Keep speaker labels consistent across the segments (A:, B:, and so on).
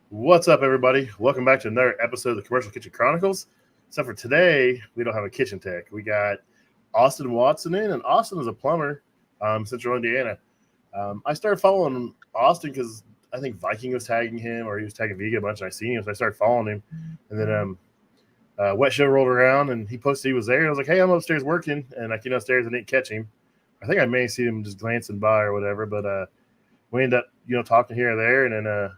A: What's up, everybody? Welcome back to another episode of the Commercial Kitchen Chronicles. Except for today, we don't have a kitchen tech. We got Austin Watson in, and Austin is a plumber, Central Indiana. I started following Austin because I think Viking was tagging him, or he was tagging Viega a bunch, and I seen him, so I started following him. And then Wet Show rolled around, and he posted he was there, and I was like, "Hey, I'm upstairs working," and I came upstairs and didn't catch him. I think I may see him just glancing by or whatever, but we ended up, talking here or there, and then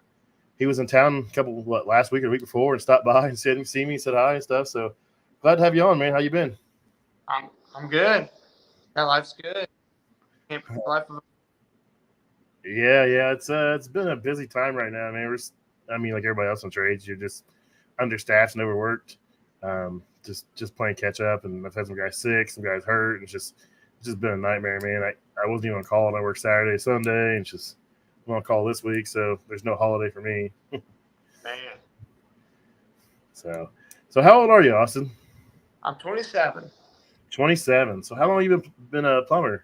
A: he was in town a couple last week or the week before and stopped by and said see me, said hi and stuff. So glad to have you on, man. How you been?
B: I'm good. Yeah, life's good. Can't put life of
A: Yeah. It's been a busy time right now, man. Like everybody else in trades, you're just understaffed and overworked. Just playing catch up, and I've had some guys sick, some guys hurt, and it's just been a nightmare, man. I wasn't even on call, and I work Saturday, Sunday, and I'm on call this week, so there's no holiday for me.
B: man.
A: So, so how old are you, Austin?
B: I'm 27.
A: 27. So how long have you been a plumber?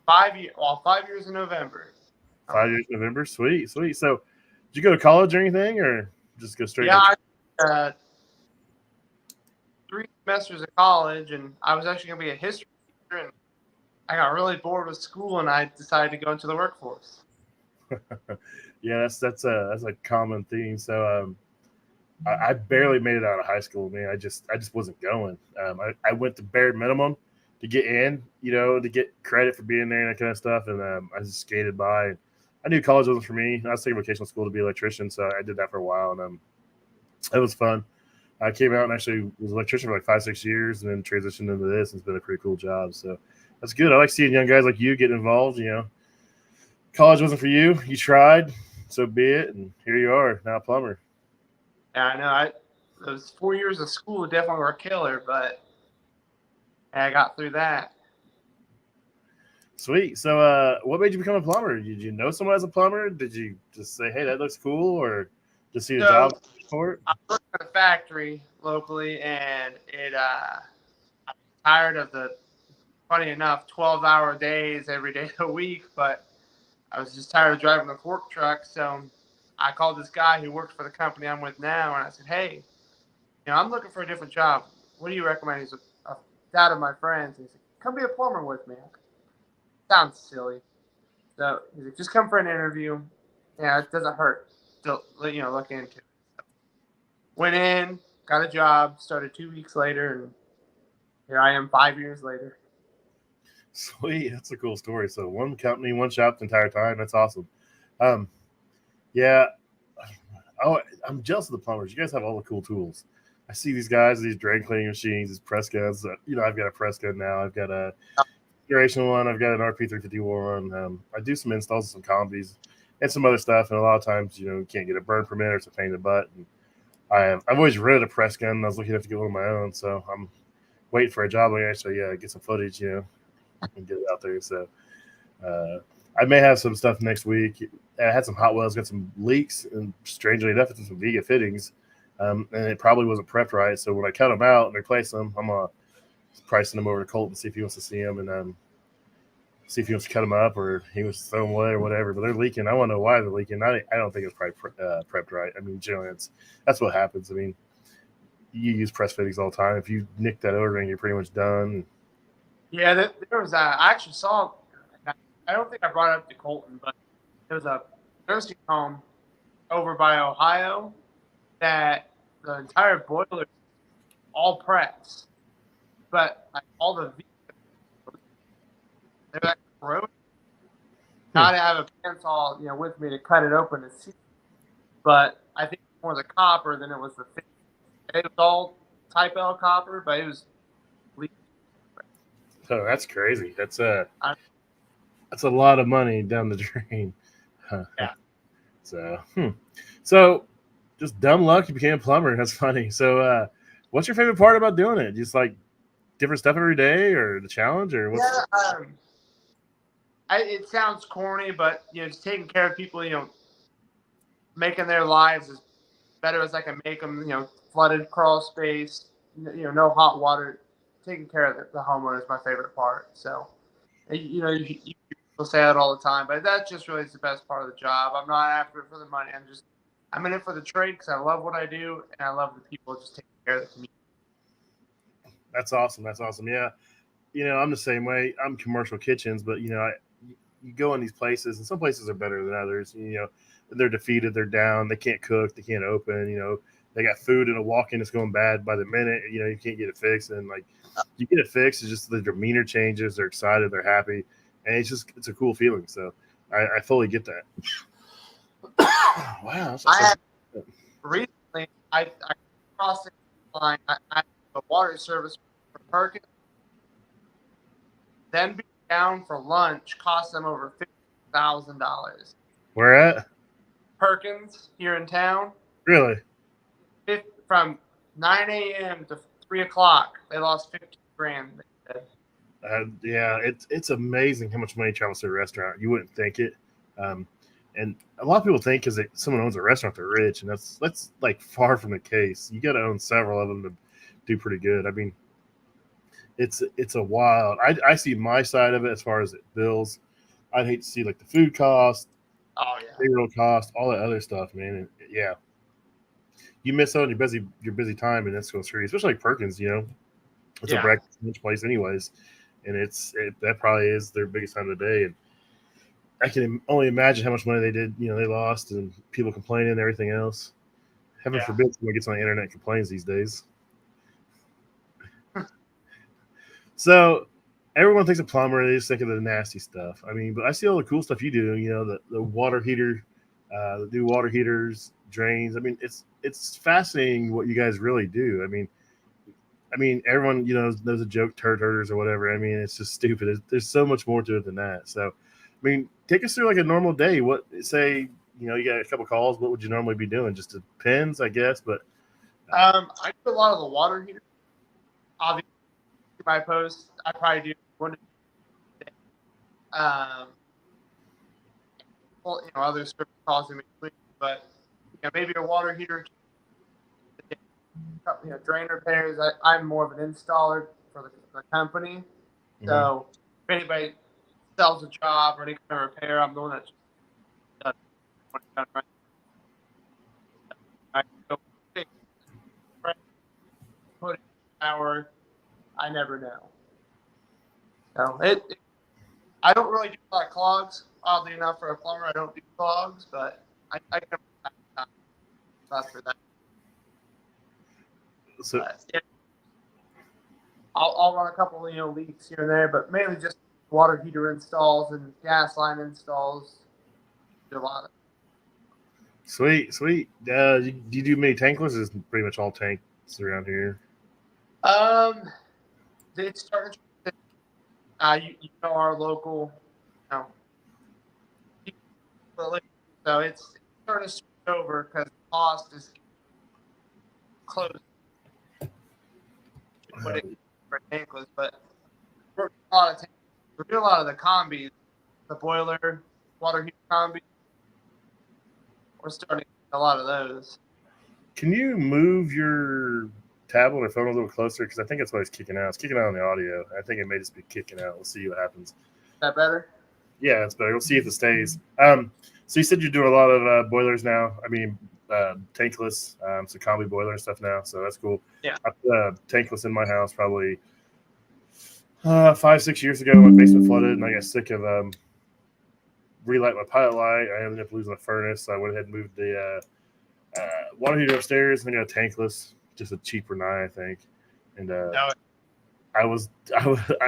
B: 5 years. Well, 5 years in November. Um,
A: 5 years, November. Sweet, sweet. So, did you go to college or anything, or just go straight
B: yeah,
A: to?
B: I 3 semesters of college, and I was actually going to be a history teacher, and I got really bored with school, and I decided to go into the workforce.
A: Yeah, that's a common theme. So, I barely made it out of high school, man. I just wasn't going. I went to bare minimum to get in, to get credit for being there and that kind of stuff, and I just skated by. I knew college wasn't for me. I was taking vocational school to be an electrician, so I did that for a while, and it was fun. I came out and actually was an electrician for like 5, 6 years, and then transitioned into this. And it's been a pretty cool job. So that's good. I like seeing young guys like you get involved. College wasn't for you. You tried, so be it. And here you are now, a plumber.
B: Yeah, I know. Those 4 years of school definitely were a killer, but I got through that.
A: Sweet. So, what made you become a plumber? Did you know someone as a plumber? Did you just say, "Hey, that looks cool," or just see a
B: So
A: job for it?
B: I worked at a factory locally, and I'm tired of the funny enough 12-hour days every day of the week, but I was just tired of driving the fork truck. So I called this guy who works for the company I'm with now, and I said, "Hey, I'm looking for a different job. What do you recommend?" He's a dad of my friends. He said, "Come be a plumber with me." Sounds silly. So he's like, "Just come for an interview. Yeah, it doesn't hurt to look into it." So went in, got a job, started 2 weeks later, and here I am 5 years later.
A: Sweet. That's a cool story. So, one company, one shop the entire time. That's awesome. Um, yeah, I'm jealous of the plumbers. You guys have all the cool tools. I see these guys, these drain cleaning machines, these press guns. I've got a press gun now. I've got a duration one. I've got an RP351. I do some installs of some combis and some other stuff. And a lot of times, you can't get a burn permit or it's a pain in the butt. And I've always rented a press gun. And I was lucky enough to get one of my own. So I'm waiting for a job where I actually get some footage, and get it out there. So uh, I may have some stuff next week. I had some hot wells, got some leaks, and strangely enough, it's some Viega fittings, and it probably wasn't prepped right. So when I cut them out and replace them, I'm pricing them over to Colt and see if he wants to see them and see if he wants to cut them up or he wants to throw them away or whatever. But they're leaking. I want to know why they're leaking. I don't think it's probably prepped right. I mean, generally that's what happens. I mean, you use press fittings all the time. If you nick that O-ring, you're pretty much done.
B: Yeah, there was I actually saw. I don't think I brought it up to Colton, but there was a nursing home over by Ohio that the entire boiler all preps, but like all the they're like corroded.
A: Hmm.
B: Now to have a bandsaw, with me to cut it open to see. But I think more the copper than it was the thing. It was all Type L copper, but it was leaking.
A: So that's crazy.
B: I,
A: That's a lot of money down the drain.
B: yeah.
A: so, so just dumb luck. You became a plumber. That's funny. So, what's your favorite part about doing it? Just like different stuff every day, or the challenge, or what's?
B: Yeah. It sounds corny, but just taking care of people, making their lives as better as I can make them. Flooded crawl space, no hot water. Taking care of the homeowner is my favorite part. So, people say that all the time, but that's just really the best part of the job. I'm not after it for the money. I'm just I'm in it for the trade because I love what I do and I love the people just taking care of the community.
A: That's awesome. That's awesome. Yeah. I'm the same way. I'm commercial kitchens, but you go in these places, and some places are better than others. They're defeated, they're down, they can't cook, they can't open. They got food in a walk-in that's going bad by the minute. You can't get it fixed, and like you get it fixed, it's just the demeanor changes. They're excited, they're happy, and it's a cool feeling. So I fully get that. Wow.
B: Recently, I crossed the line. I had a water service for Perkins. Then being down for lunch cost them over $50,000.
A: Where at?
B: Perkins here in town.
A: Really?
B: From 9 a.m. to 3 o'clock, they lost $50,000.
A: Yeah, it's amazing how much money travels to a restaurant. You wouldn't think it. And a lot of people think because someone owns a restaurant, they're rich, and that's like far from the case. You got to own several of them to do pretty good. I mean, it's a wild. I see my side of it as far as it bills. I'd hate to see like the food cost, payroll cost, all that other stuff, man. And yeah, you miss out on your busy time, and that's goes free. Especially like Perkins, it's a breakfast lunch place, anyways, and that probably is their biggest time of the day. And I can only imagine how much money they did. They lost, and people complaining and everything else. Heaven forbid someone gets on the internet and complains these days. So everyone thinks of plumber, they just think of the nasty stuff. I mean, but I see all the cool stuff you do. The water heater, the new water heaters, drains. I mean, it's fascinating what you guys really do. I mean, everyone knows a joke, turd herders or whatever. I mean, it's just stupid. There's so much more to it than that. So, I mean, take us through like a normal day. What say you got a couple calls. What would you normally be doing? Just depends, I guess. But
B: I do a lot of the water heaters. Obviously, my post, I probably do one a day. Well, other service calls in between, but maybe a water heater, drain repairs. I'm more of an installer for the company. So if anybody sells a job or any kind of repair, I'm the one that does it. I go put it in the shower. I never know. So I don't really do a lot of clogs. Oddly enough, for a plumber, I don't do clogs, but I can after that.
A: So
B: I'll run a couple leaks here and there, but mainly just water heater installs and gas line installs. Do a lot of.
A: Sweet. Do you do many tankless? Is pretty much all tanks around here.
B: It's starting to. Our local, so it's starting to switch over because the cost is close. Put it for tankless, but we're doing a lot of the combis, the boiler, water heater combi. We're starting a lot of those.
A: Can you move your tablet or phone a little closer? Because I think that's why it's kicking out. It's kicking out on the audio. I think it may just be kicking out. We'll see what happens.
B: Is that better?
A: Yeah, it's better. We'll see if it stays. So you said you're doing a lot of boilers now. I mean, tankless, so combi boiler and stuff now. So that's cool.
B: Yeah.
A: I put tankless in my house probably 5-6 years ago. My basement flooded, and I got sick of relight my pilot light. I ended up losing the furnace, so I went ahead and moved the water heater upstairs, and I got a tankless, just a cheaper 9, I think. And I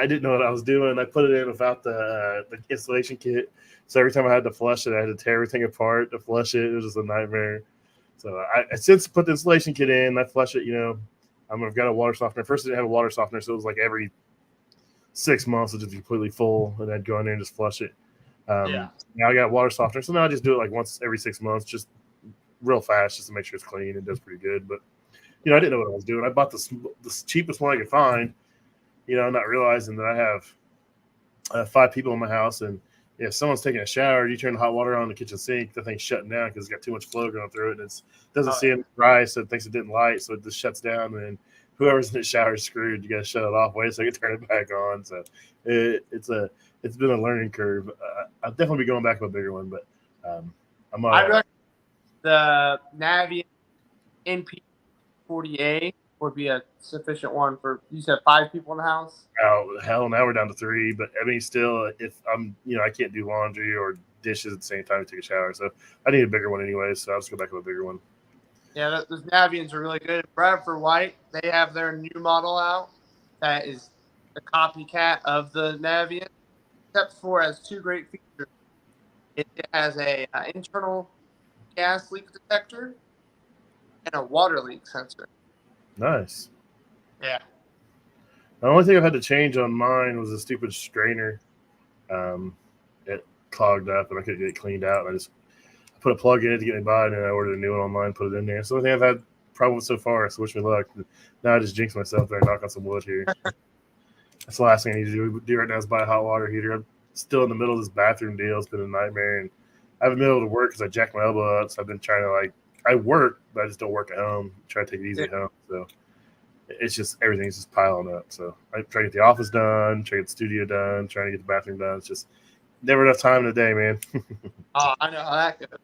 A: didn't know what I was doing. I put it in without the installation kit, so every time I had to flush it, I had to tear everything apart to flush it. It was just a nightmare. So I since put the installation kit in, I flush it. I've got a water softener. First, I didn't have a water softener, so it was like every 6 months, it was just completely full, and I'd go in there and just flush it. Now I got water softener, so now I just do it like once every 6 months, just real fast, just to make sure it's clean. It does pretty good, but I didn't know what I was doing. I bought the cheapest one I could find, not realizing that I have 5 people in my house, and if someone's taking a shower, you turn the hot water on the kitchen sink, the thing's shutting down because it's got too much flow going through it, and it doesn't see it dry, so it thinks it didn't light, so it just shuts down, and then whoever's in the shower is screwed. You got to shut it off, wait so you can turn it back on. So it's been a learning curve. I'll definitely be going back to a bigger one, but I'm all right.
B: the Navient NP40A would be a sufficient one for, you said 5 people in the house?
A: Oh, hell, now we're down to 3. But I mean, still, if I'm, I can't do laundry or dishes at the same time to take a shower. So I need a bigger one anyway. So I'll just go back with a bigger one.
B: Yeah, those Navients are really good. Bradford White, they have their new model out that is a copycat of the Navient, except for it has 2 great features. It has a internal gas leak detector and a water leak sensor.
A: Nice.
B: Yeah.
A: The only thing I've had to change on mine was a stupid strainer. It clogged up and I couldn't get it cleaned out. And I just put a plug in it to get me by, and then I ordered a new one online, put it in there. So the only thing I've had problem with so far. So wish me luck. Now I just jinxed myself there, knock on some wood here. That's the last thing I need to do right now is buy a hot water heater. I'm still in the middle of this bathroom deal. It's been a nightmare, and I haven't been able to work because I jacked my elbow up. So I've been trying to I work, but I just don't work at home. Try to take it easy at home. So it's just everything's just piling up. So I try to get the office done, try to get the studio done, trying to get the bathroom done. It's just never enough time in a day, man.
B: Oh, I know how that goes.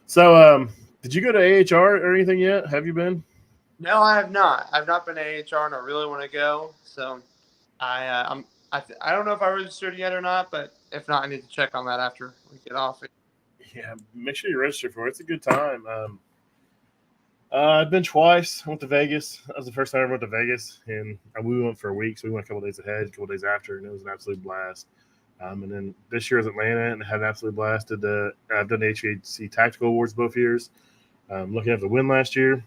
A: So, did you go to AHR or anything yet? Have you been?
B: No, I have not. I've not been to AHR, and I really want to go. So I don't know if I registered yet or not, but if not, I need to check on that after we get off.
A: Yeah, make sure you register for it. It's a good time. I've been twice. I went to Vegas. That was the first time I ever went to Vegas, and we went for a week, so we went a couple days ahead, a couple days after, and it was an absolute blast. And then this year was Atlanta, and I had an absolute blast. I've done the HVAC Tactical Awards both years. Looking at the win last year.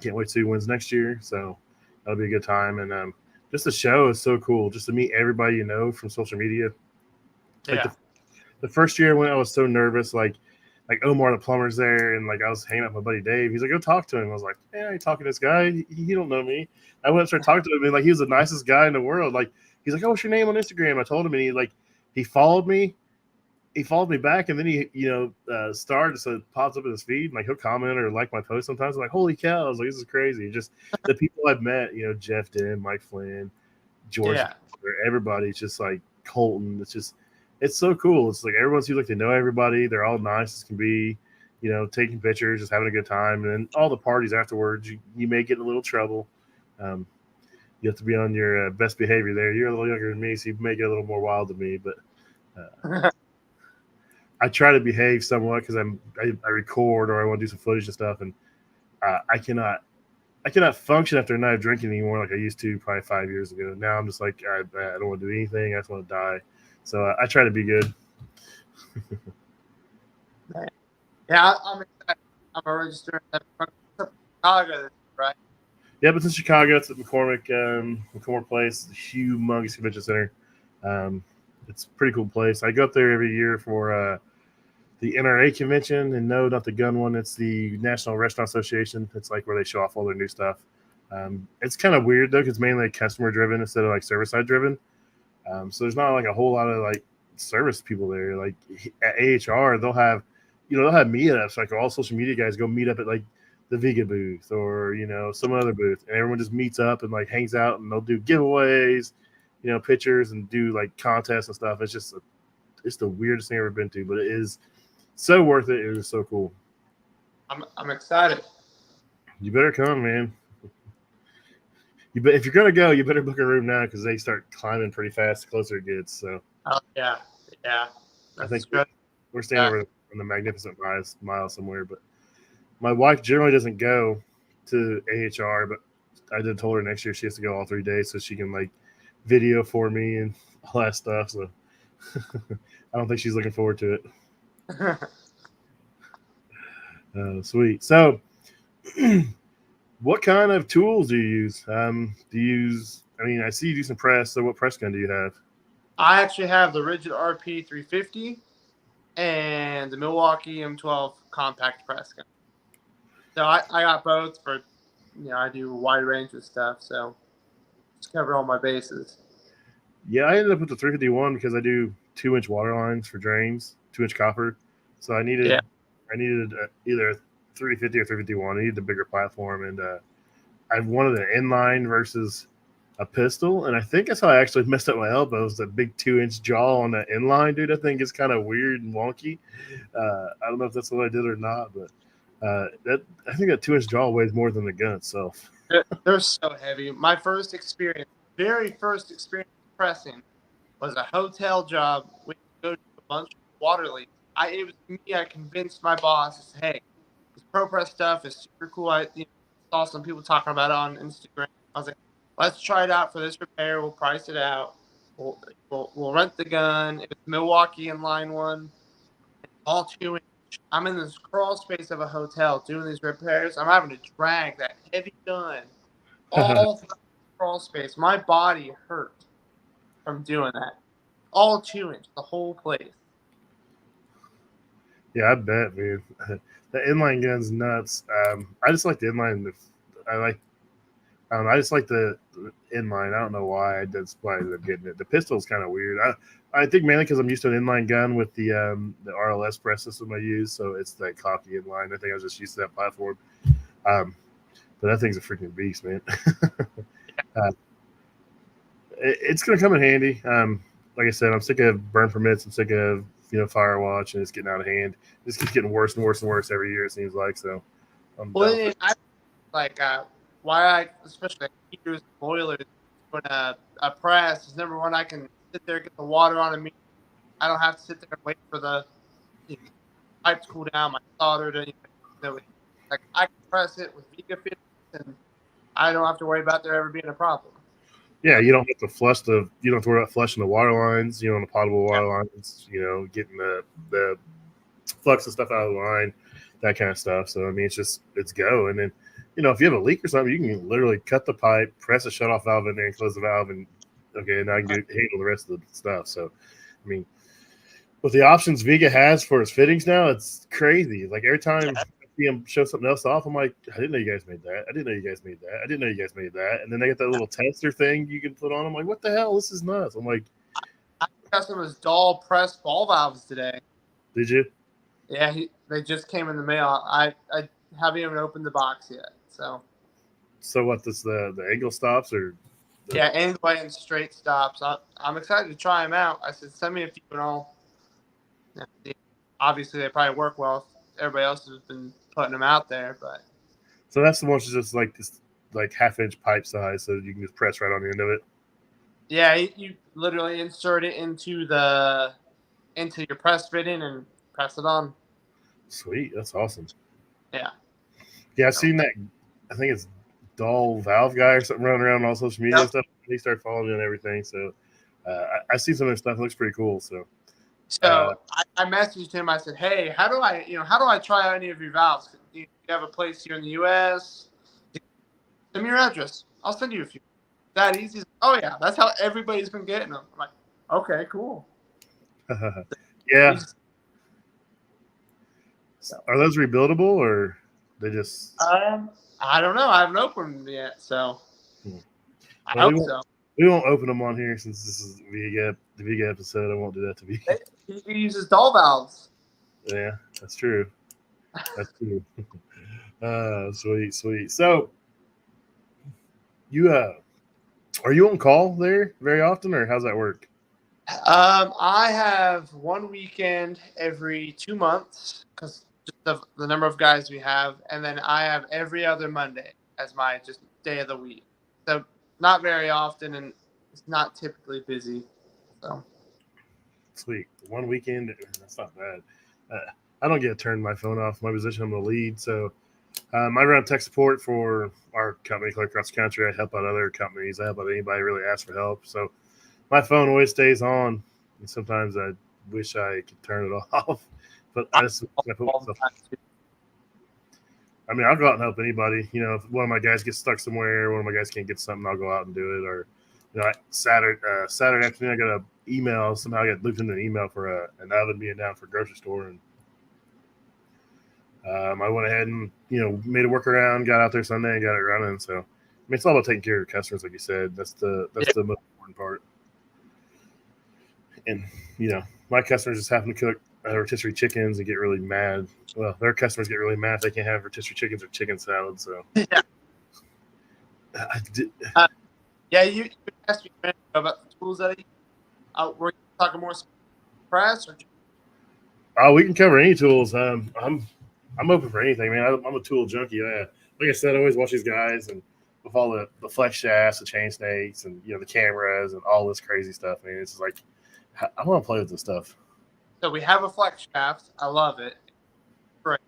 A: Can't wait to see who wins next year. So that'll be a good time. And just the show is so cool. Just to meet everybody you know from social media.
B: Yeah.
A: The first year I went, I was so nervous. Like Omar the plumber's there, and I was hanging out with my buddy Dave. He's like, go talk to him. I was like, hey, I ain't talking to this guy. He don't know me. I went and started talking to him, and he was the nicest guy in the world. He's like, oh, what's your name on Instagram? I told him, and he followed me. He followed me back, and then he started, so it pops up in his feed, and he'll comment or like my post sometimes. I'm like, holy cow! I was like, this is crazy. Just the people I've met, Jeff Den, Mike Flynn, George, everybody. It's just like Colton. It's so cool. It's like everyone seems like they know everybody. They're all nice as can be, taking pictures, just having a good time. And then all the parties afterwards, you may get in a little trouble. You have to be on your best behavior there. You're a little younger than me, so you may get a little more wild than me. But I try to behave somewhat because I record or I want to do some footage and stuff. And I cannot function after a night of drinking anymore like I used to probably 5 years ago. Now I'm just like, I don't want to do anything. I just want to die. So I try to be good.
B: Yeah, I'm excited. I'm a registered in Chicago, right?
A: Yeah, but it's in Chicago. It's at McCormick Place, the humongous convention center. It's a pretty cool place. I go up there every year for the NRA convention, and no, not the gun one. It's the National Restaurant Association. It's where they show off all their new stuff. It's kind of weird though, because it's mainly customer driven instead of service side driven. So there's not a whole lot of service people there. At AHR, they'll have meetups. All social media guys go meet up at the Viega booth or some other booth, and everyone just meets up and hangs out, and they'll do giveaways, pictures, and do contests and stuff. It's the weirdest thing I've ever been to, but it is so worth it. It was so cool.
B: I'm excited.
A: You better come, man. If you're gonna go, you better book a room now because they start climbing pretty fast the closer it gets. So.
B: Oh yeah.
A: I think we're staying over on the Magnificent Mile somewhere, but my wife generally doesn't go to AHR, but I did told her next year she has to go all 3 days so she can video for me and all that stuff. So I don't think she's looking forward to it. Sweet. So what kind of tools do you use? I see you do some press. So what press gun do you have?
B: I actually have the Rigid RP 350 and the Milwaukee M12 compact press gun. So I got both for, I do a wide range of stuff. So just cover all my bases.
A: Yeah, I ended up with the 351 because I do 2-inch water lines for drains, 2-inch copper. So I needed either 350 or 351. I needed the bigger platform, and I wanted an inline versus a pistol, and I think that's how I actually messed up my elbows. That big 2-inch jaw on that inline, dude. I think is kind of weird and wonky. I don't know if that's what I did or not, but that I think that 2-inch jaw weighs more than the gun itself.
B: They're so heavy. My very first experience pressing was a hotel job. We go to a bunch of water leaks. It was me. I convinced my boss, hey, this pro press stuff is super cool. I saw some people talking about it on Instagram. I was like, let's try it out for this repair. We'll price it out. We'll rent the gun. It's Milwaukee inline one, all 2-inch. I'm in this crawl space of a hotel doing these repairs. I'm having to drag that heavy gun all through the crawl space. My body hurt from doing that. All 2-inch, the whole place.
A: Yeah, I bet, man. The inline gun's nuts. I just like the inline. I just like the inline. I don't know why. That's why I ended up getting it. The pistol's kind of weird. I think mainly because I'm used to an inline gun with the RLS press system I use, so it's that cocky inline. I think I was just used to that platform. But that thing's a freaking beast, man. It's going to come in handy. Like I said, I'm sick of burn permits. I'm sick of Firewatch, and it's getting out of hand. This keeps getting worse and worse and worse every year. It seems like so.
B: Well, I like why I especially heaters, boilers, when a press is number one. I can sit there, get the water on me. I don't have to sit there and wait for the pipe to cool down, my solder to like I can press it with Viega fittings, and I don't have to worry about there ever being a problem.
A: Yeah, you don't have to flush you don't have to worry about flushing the water lines, on the potable water lines, getting the flux and stuff out of the line, that kind of stuff. So, I mean, it's go. And then, if you have a leak or something, you can literally cut the pipe, press a shutoff valve in there and close the valve, and okay, now I can handle the rest of the stuff. So, I mean, with the options Viega has for its fittings now, it's crazy. Like every time I see them show something else off, I'm like, I didn't know you guys made that. I didn't know you guys made that. I didn't know you guys made that. And then they get that little tester thing you can put on. I'm like, what the hell? This is nuts. I'm like,
B: I got some of those doll press ball valves today.
A: Did you?
B: Yeah, they just came in the mail. I haven't even opened the box yet. So
A: what? This the angle stops or?
B: Yeah, angle and straight stops. I'm excited to try them out. I said, send me a few and all. Obviously, they probably work well. Everybody else has been putting them out there, but.
A: So that's the one that's just like this, like 1/2-inch pipe size, so you can just press right on the end of it.
B: Yeah, you literally insert it into your press fitting and press it on.
A: Sweet, that's awesome.
B: Yeah.
A: Yeah, I've seen that. I think it's Doll Valve Guy or something running around on all social media and stuff. He started following me and everything, so I see some of their stuff. It looks pretty cool. So
B: I messaged him. I said, "Hey, how do I try out any of your valves? Do you have a place here in the U.S.? Send me your address. I'll send you a few." That easy? Oh yeah, that's how everybody's been getting them. I'm like, okay, cool.
A: Yeah. Are those rebuildable or they just?
B: I don't know. I haven't opened them yet, so I
A: Well,
B: hope so.
A: We won't open them on here since this is the Viega episode. I won't do that to Viega.
B: He uses doll valves.
A: Yeah, that's true. That's true. Sweet. So, you are you on call there very often, or how's that work?
B: I have one weekend every 2 months because just the number of guys we have, and then I have every other Monday as my just day of the week. So not very often, and it's not typically busy. So
A: sweet, one weekend. That's not bad. I don't get to turn my phone off. My position, I'm the lead, so I run tech support for our company, Clear Across the Country. I help out other companies. I help out anybody really ask for help. So my phone always stays on, and sometimes I wish I could turn it off. But I put myself. I mean, I'll go out and help anybody. If one of my guys gets stuck somewhere, one of my guys can't get something, I'll go out and do it. Or, Saturday afternoon, I got an email. Somehow I got looped into an email for an oven being down for a grocery store, and I went ahead and made a workaround. Got out there Sunday and got it running. So, I mean, it's all about taking care of your customers, like you said. That's the most important part. And my customers just happen to cook rotisserie chickens and get really mad. Well, their customers get really mad if they can't have rotisserie chickens or chicken salad. So,
B: yeah. Yeah, you asked me a minute ago about the tools that I use. Were you talking more press or?
A: Oh, we can cover any tools. I'm open for anything, man. I'm a tool junkie. Yeah, like I said, I always watch these guys and with all the flex shafts, the chain snakes, and the cameras and all this crazy stuff. Man, it's just like I want to play with this stuff.
B: So we have a flex shaft. I love it. Great.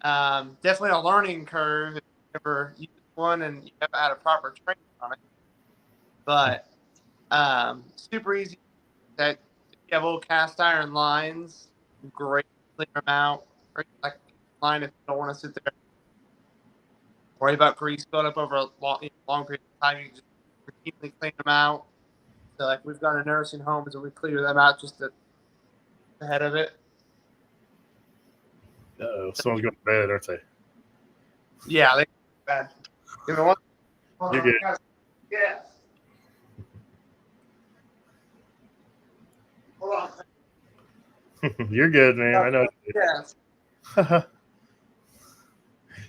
B: Definitely a learning curve if you ever use one and you haven't had a proper training on it. But super easy. That if you have old cast iron lines, great to clear them out. Or like line if you don't want to sit there worry about grease buildup over a long period of time. You can just routinely clean them out. So like we've gone to nursing homes and we clear them out just ahead of it.
A: Oh, someone's going to bed, aren't they?
B: Yeah, they bad. Give me one.
A: You're good.
B: Yeah. Hold on.
A: You're good, man. I know.
B: Yes.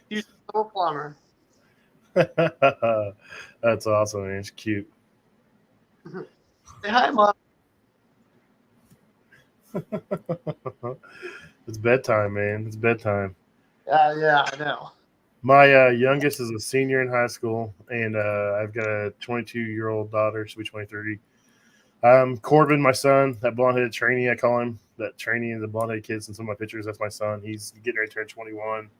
B: He's a little plumber.
A: That's awesome, man. It's cute.
B: Say hi, Mom.
A: It's bedtime, man. It's bedtime.
B: Yeah, I know.
A: My youngest is a senior in high school, and I've got a 22-year-old daughter. She'll be 23. Corbin, my son, that blonde-headed trainee, I call him. That trainee is the blonde-headed kid in some of my pictures. That's my son. He's getting ready to turn 21 in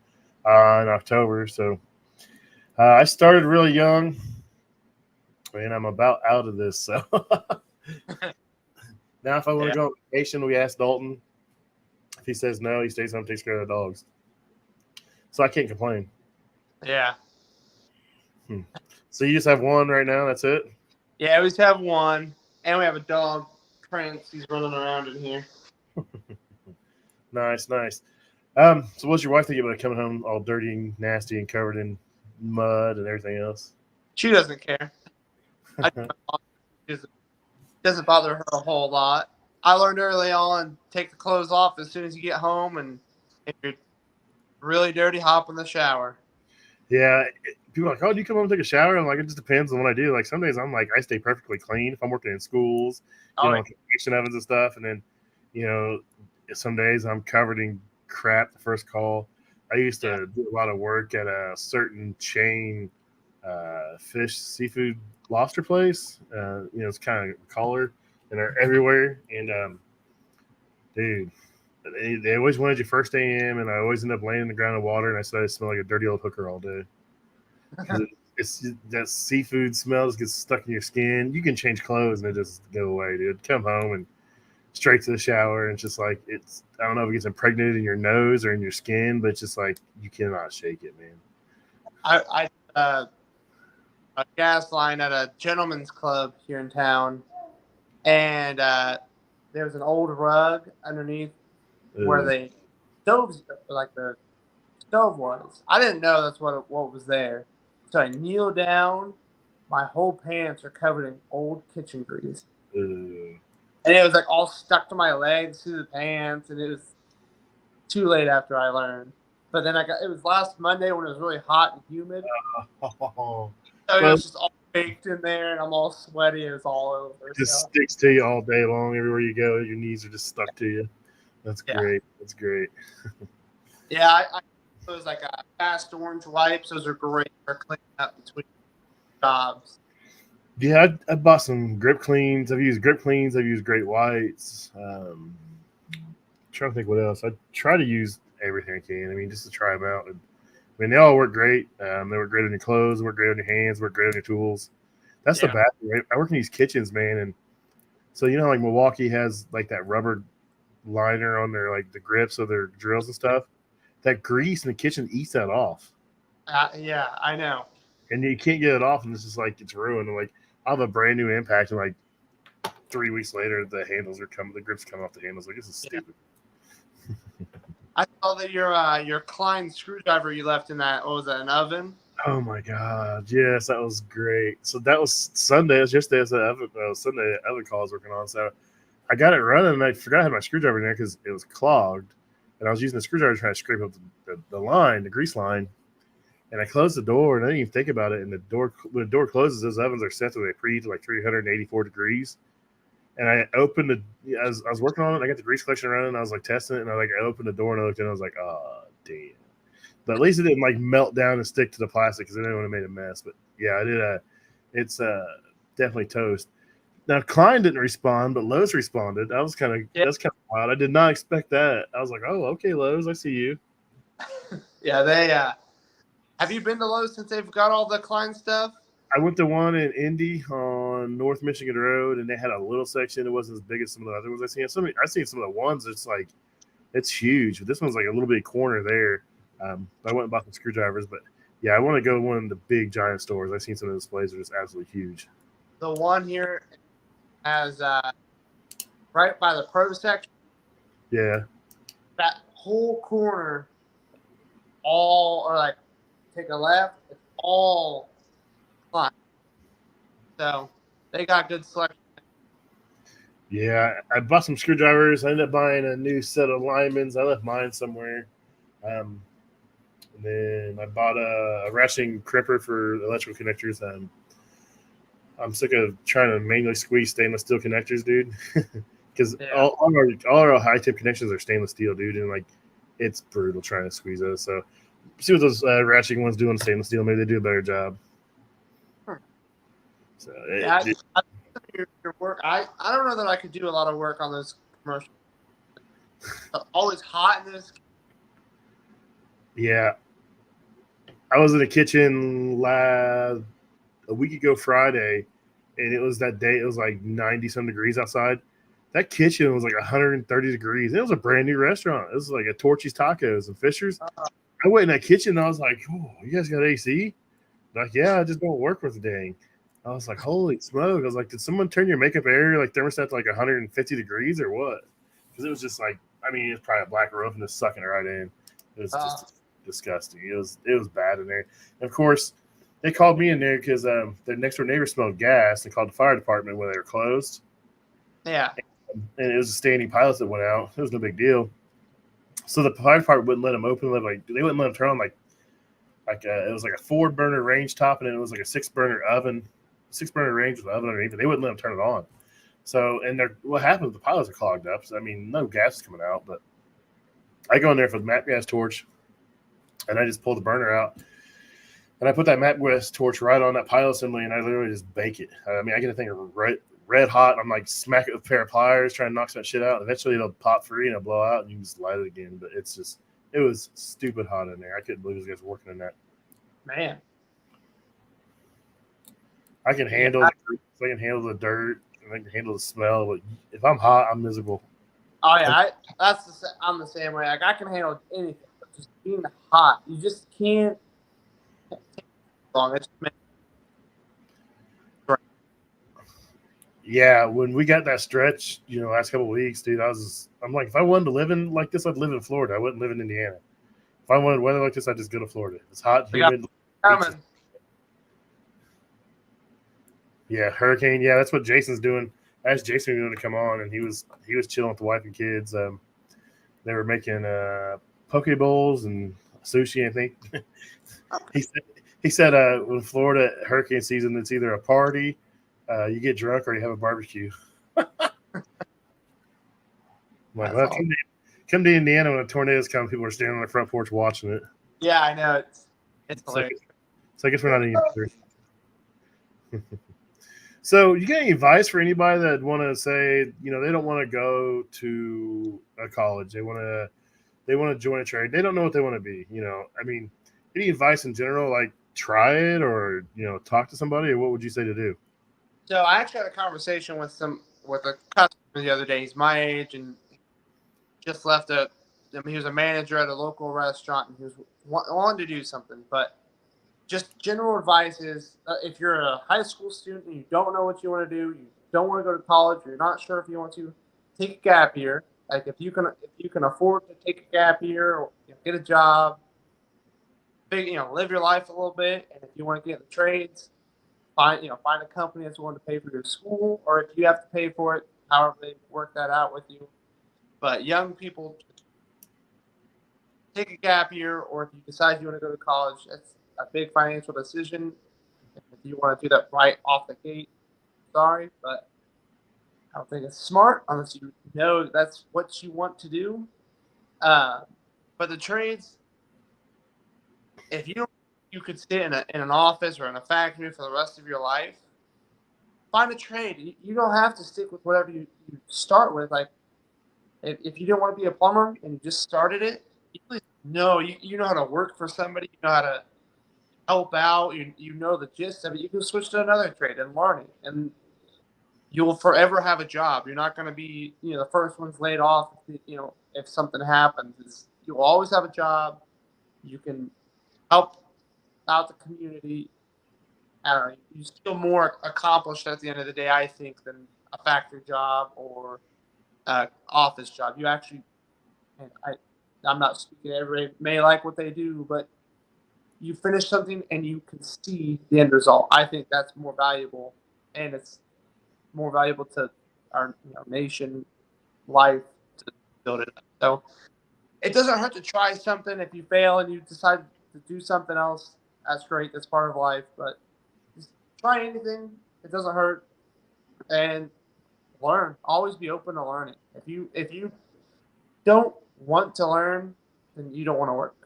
A: October. So I started really young, and I'm about out of this. So now if I want to go on vacation, we ask Dalton. If he says no, he stays home and takes care of the dogs. So I can't complain.
B: Yeah.
A: So you just have one right now? That's it?
B: Yeah, we just have one. And we have a dog, Prince. He's running around in here.
A: Nice. So what's your wife think about coming home all dirty and nasty and covered in mud and everything else?
B: She doesn't care. It doesn't bother her a whole lot. I learned early on, take the clothes off as soon as you get home, and if you're really dirty, hop in the shower.
A: Yeah, people are like, oh, do you come home and take a shower? I'm like, it just depends on what I do. Like some days I'm like, I stay perfectly clean if I'm working in schools, kitchen ovens and stuff. And then, some days I'm covered in crap the first call. I used to do a lot of work at a certain chain seafood lobster place. It's kind of collar and they're everywhere. And dude, they always wanted you first AM, and I always end up laying in the ground in water, and I said I smell like a dirty old hooker all day. It's that seafood smell just gets stuck in your skin. You can change clothes and it just go away, dude. Come home and straight to the shower, and it's just like I don't know if it gets impregnated in your nose or in your skin, but it's just like you cannot shake it, man.
B: I a gas line at a gentleman's club here in town, and there was an old rug underneath where the stoves, like the stove was. I didn't know that's what was there. So I kneel down. My whole pants are covered in old kitchen grease. And it was like all stuck to my legs through the pants, and it was too late after I learned. But then it was last Monday when it was really hot and humid. So it was just all baked in there, and I'm all sweaty, and it's all over.
A: It just sticks to you all day long. Everywhere you go, your knees are just stuck to you. That's great. That's great.
B: Yeah, I those like fast orange wipes. Those are great for cleaning up between jobs.
A: Yeah, I bought some grip cleans. I've used grip cleans. I've used great whites. Trying to think what else. I try to use everything I can. I mean, just to try them out. And, I mean, they all work great. They work great on your clothes. They work great on your hands. Work great on your tools. That's the bad thing. Right? I work in these kitchens, man, and so like Milwaukee has like that rubber liner on their like the grips of their drills and stuff. That grease in the kitchen eats that off.
B: Yeah, I know.
A: And you can't get it off, and it's just like it's ruined. And like I'll have a brand new impact, and like 3 weeks later, the grips come off the handles. Like this is stupid.
B: I saw that your Klein screwdriver you left in that. What was that? An oven?
A: Oh my god! Yes, that was great. So that was Sunday. It was yesterday. It was Sunday. The oven call I was working on. So I got it running, and I forgot I had my screwdriver in there because it was clogged, and I was using the screwdriver trying to scrape up the line, the grease line. And I closed the door, and I didn't even think about it. And when the door closes, those ovens are set to they preheat to like 384 degrees. And I opened it as I was working on it. I got the grease collection running, and I was like testing it. And I opened the door and I looked in. And I was like, oh damn! But at least it didn't like melt down and stick to the plastic because then it would have made a mess. But yeah, I did. It's definitely toast. Now Klein didn't respond, but Lowe's responded. That's kind of wild. I did not expect that. I was like, oh, okay, Lowe's, I see you.
B: Yeah, they. Have you been to Lowe's since they've got all the Klein stuff?
A: I went to one in Indy on North Michigan Road, and they had a little section. It wasn't as big as some of the other ones I've seen. I've seen some of the ones. It's huge. But this one's like a little bit corner there. I went and bought some screwdrivers, but yeah, I want to go to one of the big giant stores. I've seen some of the displays are just absolutely huge.
B: The one here has right by the pro section.
A: Yeah.
B: That whole corner, or like take a left, it's all Klein. So they got good selection.
A: Yeah, I bought some screwdrivers. I ended up buying a new set of linemen's. I left mine somewhere. And then I bought a ratcheting cripper for electrical connectors. I'm sick of trying to manually squeeze stainless steel connectors, dude. Because all our high tip connections are stainless steel, dude, and like it's brutal trying to squeeze those. So see what those ratcheting ones do on stainless steel. Maybe they do a better job. So
B: your work. I don't know that I could do a lot of work on those commercials. Always hot in this.
A: Yeah, I was in the kitchen a week ago Friday, and it was that day. It was like 90-some degrees outside. That kitchen was like 130 degrees. It was a brand new restaurant. It was like a Torchy's Tacos and Fisher's. I went in that kitchen and I was like, "Oh, you guys got AC?" Like, yeah, I just don't work with the dang. I was like, holy smoke. I was like, did someone turn your makeup area like thermostat to like 150 degrees or what? Because it was just like, I mean, it's probably a black roof and just sucking it right in. It was just disgusting. It was bad in there. And of course, they called me in there because their next door neighbor smelled gas and called the fire department when they were closed.
B: Yeah.
A: And it was a standing pilot that went out. It was no big deal. So the fire department wouldn't let them open. They wouldn't let them turn on it was like a 4-burner range top, and then it was like a 6-burner oven. 6-burner range with an oven underneath it. They wouldn't let them turn it on. So, and what happens? The pilots are clogged up. So, I mean, no gas is coming out. But I go in there for the MAP gas torch, and I just pull the burner out, and I put that MAP gas torch right on that pilot assembly, and I literally just bake it. I mean, I get a thing of red hot. I'm like smack it with a pair of pliers, trying to knock that shit out. Eventually, it'll pop free and it'll blow out, and you can just light it again. But it was stupid hot in there. I couldn't believe those guys were working in that.
B: Man.
A: I can handle the dirt, and I can handle the smell. But if I'm hot, I'm miserable.
B: Oh yeah, I'm the same way. Like I can handle anything, but just being hot, you just can't take long.
A: Yeah, when we got that stretch, last couple of weeks, dude, I'm like, if I wanted to live in like this, I'd live in Florida. I wouldn't live in Indiana. If I wanted weather like this, I'd just go to Florida. It's hot, humid. Yeah, hurricane. Yeah, that's what Jason's doing. I asked Jason to come on, and he was chilling with the wife and kids. They were making poke bowls and sushi, I think. he said when Florida hurricane season, it's either a party, you get drunk, or you have a barbecue. I'm like, well, come to Indiana when the tornadoes come. People are standing on the front porch watching it.
B: Yeah, I know. It's hilarious.
A: So I guess we're not any. So, you got any advice for anybody that want to say, they don't want to go to a college, they want to join a trade, they don't know what they want to be, I mean, any advice in general, like try it or talk to somebody, or what would you say to do?
B: So I actually had a conversation with a customer the other day. He's my age and just left he was a manager at a local restaurant, and he was wanting to do something, but just general advice is if you're a high school student and you don't know what you want to do, you don't want to go to college, you're not sure if you want to, take a gap year. Like if you can afford to take a gap year or get a job, live your life a little bit. And if you want to get in the trades, find a company that's willing to pay for your school, or if you have to pay for it, however they work that out with you. But young people, take a gap year, or if you decide you want to go to college, a big financial decision. If you want to do that right off the gate, sorry, but I don't think it's smart unless you know that's what you want to do. Uh, but the trades, if you could sit in an office or in a factory for the rest of your life, find a trade. You don't have to stick with whatever you start with. Like if you didn't want to be a plumber and you just started it, you at least know you know how to work for somebody, you know how to help out, you know the gist of it. You can switch to another trade and learn it, and you'll forever have a job. You're not going to be the first one's laid off. If something happens, you'll always have a job. You can help out the community. I don't know. You feel more accomplished at the end of the day, I think, than a factory job or office job. You actually, and I'm not speaking. Everybody may like what they do, but you finish something and you can see the end result. I think that's more valuable, and it's more valuable to our nation life to build it up. So it doesn't hurt to try something. If you fail and you decide to do something else, that's great. That's part of life. But just try anything. It doesn't hurt, and learn. Always be open to learning. If you don't want to learn, then you don't want to work.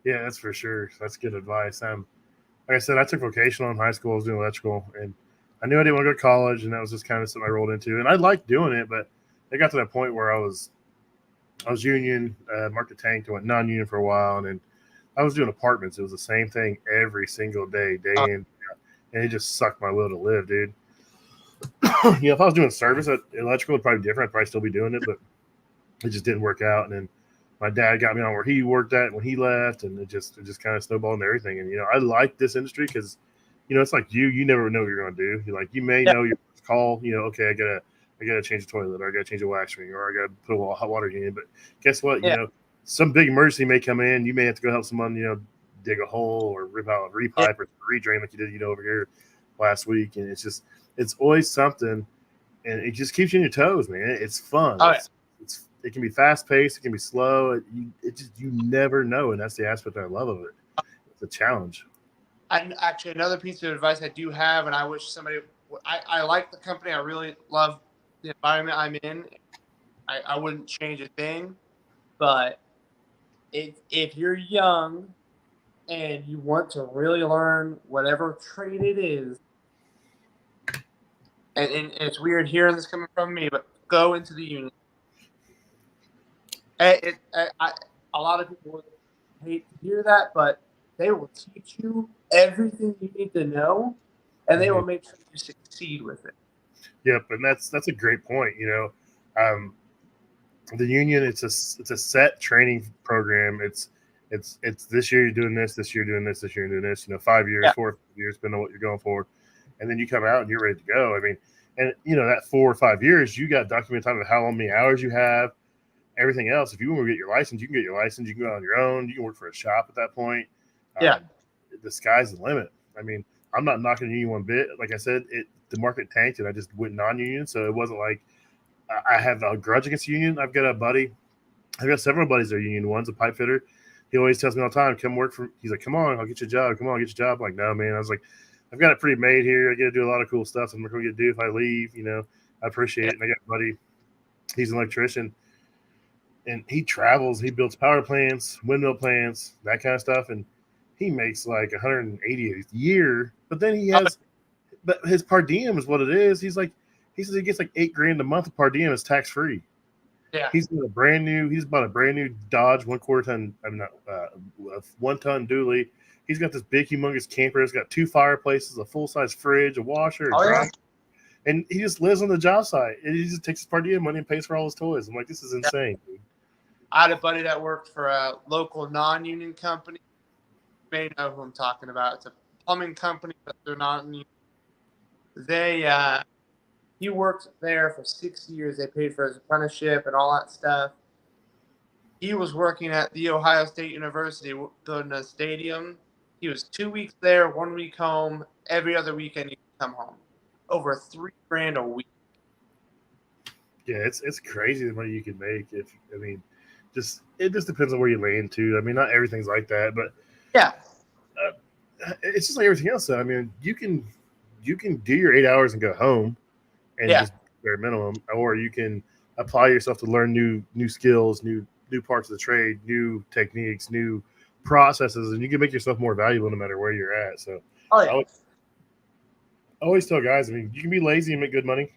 A: Yeah, that's for sure. That's good advice. Like I said, I took vocational in high school. I was doing electrical, and I knew I didn't want to go to college, and that was just kind of something I rolled into. And I liked doing it, but it got to that point where I was union, market tanked, I went non-union for a while, and then I was doing apartments. It was the same thing every single day, day in, day out, and it just sucked my will to live, dude. If I was doing service at electrical, it'd probably be different. I'd probably still be doing it, but it just didn't work out. And then my dad got me on where he worked at when he left, and it just kind of snowballed and everything. And I like this industry because it's like you never know what you're going to do. You may know your first call. Okay, I gotta change the toilet, or I gotta change a wax ring, or I gotta put a hot water in. But guess what? Some big emergency may come in. You may have to go help someone, dig a hole or rip out a repipe or redrain like you did, over here last week. And it's always something, and it just keeps you on your toes, man. It's fun.
B: Oh, yeah.
A: It can be fast paced. It can be slow. You never know, and that's the aspect I love of it. It's a challenge.
B: Actually, another piece of advice I do have, and I wish somebody. I like the company. I really love the environment I'm in. I wouldn't change a thing, but if you're young and you want to really learn whatever trade it is, and it's weird hearing this coming from me, but go into the union. A lot of people would hate to hear that, but they will teach you everything you need to know, and they will make sure you succeed with it.
A: Yep, and that's a great point. The union, it's a set training program. It's this year you're doing this year you're doing this year you're doing this. 5 years, 4 years, depending on what you're going for, and then you come out and you're ready to go. I mean, and that 4 or 5 years, you got documented time of how many hours you have. Everything else, if you want to get your license, you can get your license. You can go on your own. You can work for a shop at that point. The sky's the limit. I mean, I'm not knocking the union one bit. Like I said, the market tanked, and I just went non-union. So it wasn't like I have a grudge against the union. I've got a buddy. I've got several buddies that are union. One's a pipe fitter. He always tells me all the time, come work for – he's like, come on, I'll get you a job. Come on, I'll get you a job. I'm like, no, man. I was like, I've got it pretty made here. I get to do a lot of cool stuff. I'm not going to do if I leave. I appreciate it. And I got a buddy. He's an electrician. And he travels, he builds power plants, windmill plants, that kind of stuff. And he makes like 180 a year. But then but his per diem is what it is. He says he gets like $8,000 a month of per diem is tax free.
B: Yeah.
A: He's bought a brand new Dodge 1/4 ton, a 1 ton dually. He's got this big, humongous camper. It's got 2 fireplaces, a full size fridge, a washer, a dryer. And he just lives on the job site. And he just takes his per diem money and pays for all his toys. I'm like, this is insane, dude.
B: I had a buddy that worked for a local non-union company. You may know who I'm talking about. It's a plumbing company, but they're not union. He worked there for 6 years. They paid for his apprenticeship and all that stuff. He was working at The Ohio State University, building a stadium. He was 2 weeks there, 1 week home. Every other weekend, he'd come home. Over $3,000 a week.
A: Yeah, it's crazy the money you can make. It just depends on where you land too. I mean, not everything's like that, but
B: Yeah.
A: It's just like everything else. Though. I mean, you can do your 8 hours and go home, and
B: Yeah.
A: just bare minimum, or you can apply yourself to learn new skills, new parts of the trade, new techniques, new processes, and you can make yourself more valuable no matter where you're at. So
B: Oh
A: I
B: yeah.
A: always tell guys, I mean, you can be lazy and make good money,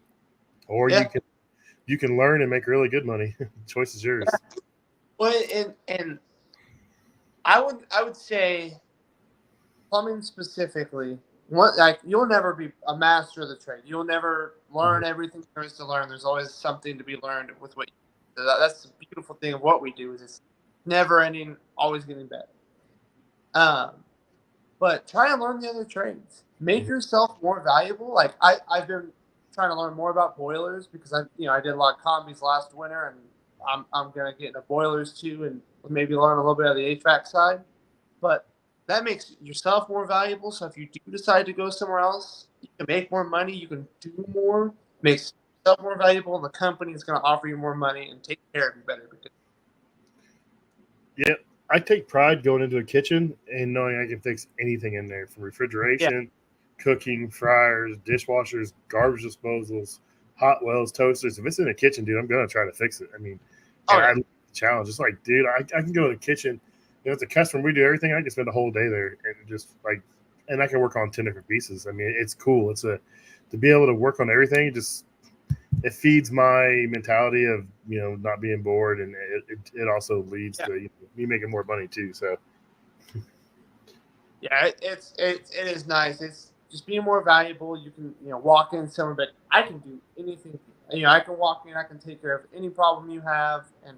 A: or
B: Yeah.
A: you can learn and make really good money. The choice is yours.
B: Well, and I would say plumbing specifically, like you'll never be a master of the trade. You'll never learn everything there is to learn. There's always something to be learned with what you do. That's the beautiful thing of what we do is it's never ending, always getting better. Um, but try and learn the other trades. Make yourself more valuable. Like I've been trying to learn more about boilers because I did a lot of combis last winter, and I'm gonna get into boilers too, and maybe learn a little bit of the HVAC side. But that makes yourself more valuable. So if you do decide to go somewhere else, you can make more money, you can do more, makes yourself more valuable, and the company is going to offer you more money and take care of you better.
A: Yeah, I take pride going into a kitchen and knowing I can fix anything in there, from refrigeration, cooking, fryers, dishwashers, garbage disposals, hot wells, toasters. If it's in a kitchen, dude, I'm gonna try to fix it. I mean, I love the challenge. It's like, dude, I can go to the kitchen. It's a customer. We do everything. I can spend a whole day there and just like, and I can work on 10 different pieces. I mean, it's cool. It's to be able to work on everything. It feeds my mentality of not being bored, and it also leads to me making more money too. So
B: yeah, it is nice. It's just being more valuable. You can walk in somewhere, but I can do anything. I can walk in. I can take care of any problem you have, and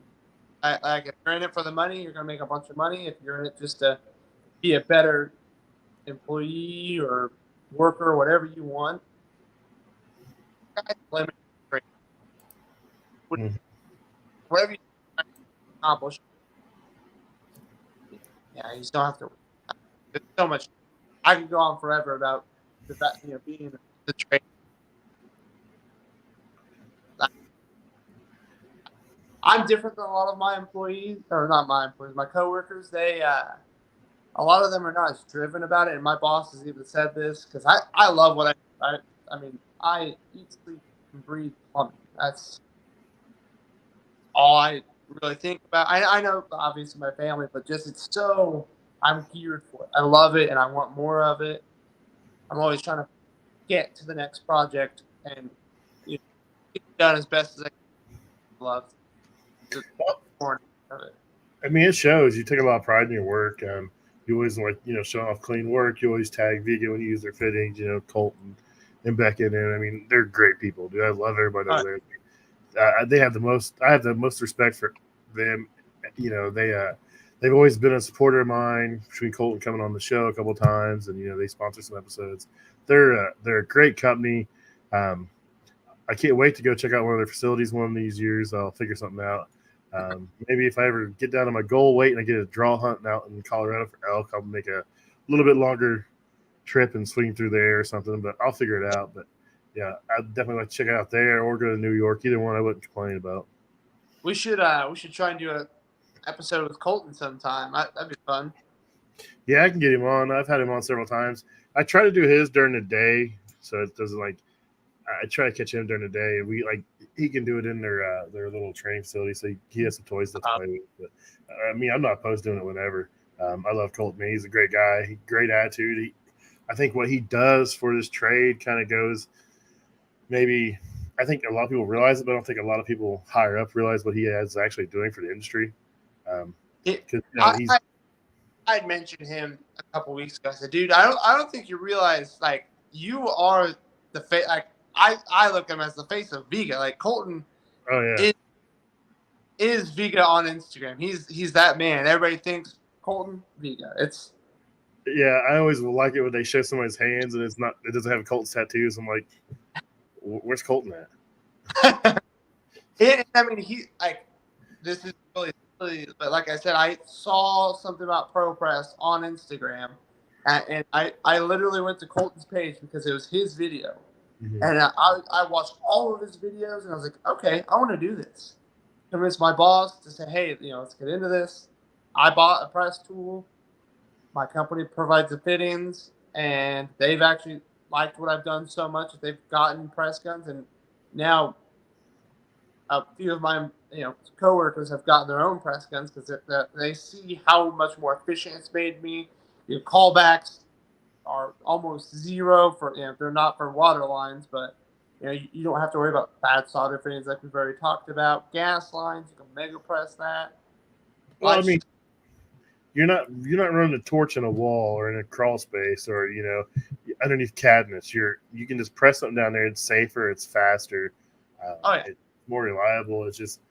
B: if you're in it for the money, you're gonna make a bunch of money. If you're in it just to be a better employee or worker or whatever you want, whatever you accomplish. Yeah, you just don't have to. There's so much. I could go on forever about being the trade. I'm different than a lot of my employees, or not my employees, my coworkers. A lot of them are not as driven about it, and my boss has even said this because I love what I mean, I eat, sleep, and breathe plumbing. That's all I really think about. I know obviously my family, but just I'm geared for it. I love it, and I want more of it. I'm always trying to get to the next project and get it done as best as I can. Love the more of it.
A: I mean, it shows. You take a lot of pride in your work. You always like showing off clean work. You always tag Viega when you use their fittings. Colton and Beckett, and I mean, they're great people, dude. I love everybody over there. They have the most. I have the most respect for them. They've always been a supporter of mine. Between Colton coming on the show a couple of times, and they sponsor some episodes. They're a great company. I can't wait to go check out one of their facilities one of these years. I'll figure something out. Maybe if I ever get down to my goal weight and I get a draw hunting out in Colorado for elk, I'll make a little bit longer trip and swing through there or something. But I'll figure it out. But yeah, I'd definitely like to check it out there or go to New York. Either one I wouldn't complain about.
B: We should try and do an episode with Colton sometime. That'd be fun.
A: Yeah, I can get him on. I've had him on several times. I try to do his during the day, so it doesn't I try to catch him during the day. He can do it in their little training facility, so he has some toys to play with. But I mean, I'm not opposed to doing it whenever. I love Colton. Man, he's a great guy. Great attitude. I think what he does for this trade kind of goes. Maybe I think a lot of people realize it, but I don't think a lot of people higher up realize what he is actually doing for the industry.
B: I'd mentioned him a couple weeks ago. I said, dude, I don't think you realize you are the face. I look at him as the face of Viega. Like Colton, is Viega on Instagram. He's that man. Everybody thinks Colton Viega.
A: I always like it when they show somebody's hands and it doesn't have Colton's tattoos. I'm like, where's Colton
B: at? I mean, this is really silly, but like I said, I saw something about ProPress on Instagram, and I literally went to Colton's page because it was his video. Mm-hmm. And I watched all of his videos, and I was like, okay, I want to do this. Convinced my boss to say, hey, let's get into this. I bought a press tool, my company provides the fittings, and they've actually liked what I've done so much that they've gotten press guns, and now a few of my coworkers have gotten their own press guns because they see how much more efficient it's made me. Your callbacks are almost zero for they're not for water lines, but you don't have to worry about bad solder fittings like we've already talked about. Gas lines, you can mega press that.
A: Well, I mean, you're not running a torch in a wall or in a crawl space or underneath cabinets. You can just press something down there. It's safer. It's faster. It's more reliable. It's just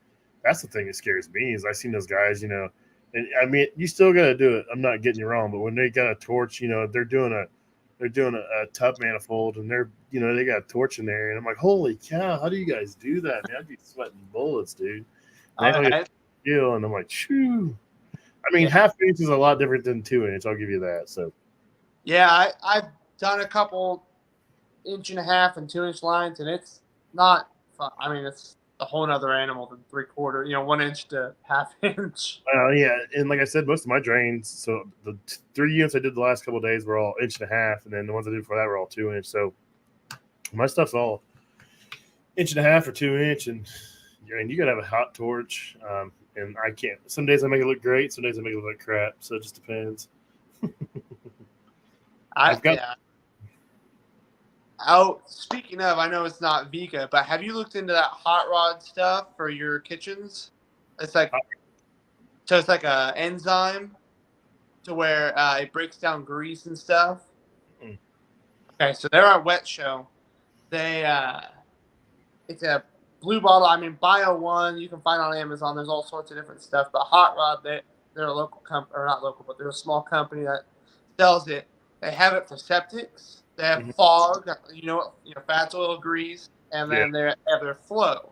A: that's the thing that scares me is I seen those guys. And I mean you still got to do it. I'm not getting you wrong, but when they got a torch, they're doing a tub manifold and they got a torch in there, and I'm like, holy cow, how do you guys do that, man? I'd be sweating bullets, dude. And I'm like, shoo. I mean, half inch is a lot different than 2 inch. I'll give you that. So,
B: yeah, I've done a couple 1.5 and 2 inch lines, and it's not fun. I mean, it's a whole other animal than 3/4, 1 inch to half inch.
A: Yeah, and like I said, most of my drains. So the 3 units I did the last couple of days were all 1.5 inch, and then the ones I did before that were all 2 inch. So my stuff's all 1.5 inch or 2 inch, and you gotta have a hot torch. And I can't. Some days I make it look great. Some days I make it look like crap. So it just depends.
B: Speaking of, I know it's not Viega, but have you looked into that hot rod stuff for your kitchens? It's like a enzyme to where it breaks down grease and stuff.
A: Mm.
B: Okay, so they're at Wet Show. They it's a blue bottle. I mean, Bio One you can find on Amazon. There's all sorts of different stuff. But Hot Rod, they're a local company, or not local, but they're a small company that sells it. They have it for septics. They have fog, fats, oil, grease, and then they have their flow.